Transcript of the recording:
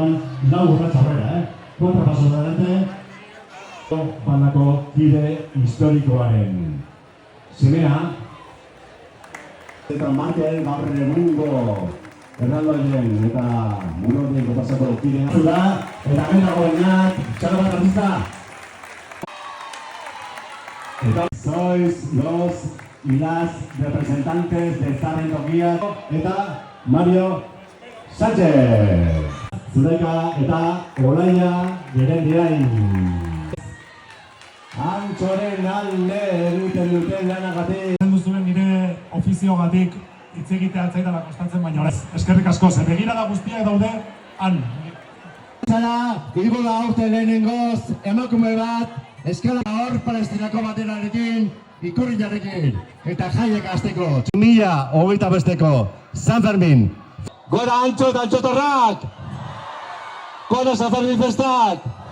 orduan, lau urratz aurrera, kontrapaso delante, bandako kide historikoaren semea, eta Markel gaur egungo erraldoien eta munordiko pasako kidea da, eta hemen dagoenak, txalo bat artista. Sois los y las representantes de Zaren Tokia eta Mario Sánchez. Zureka eta Olaia Gerendirain. Antxoren alde egiten duten lanagatik. Zuen nire ofiziogatik hitz egitea atzaidala kostatzen, baina eskerrik asko, zer begirada guztiak daude han. Zara, igo da urte lehenengoz, emakume bat, eskala hor palestinako baterarekin, ikurriarekin, eta jaiek azteko. 2020 besteko, San Fermin. Gora Antxo eta Antxotorrak! Gora San Fermin festak!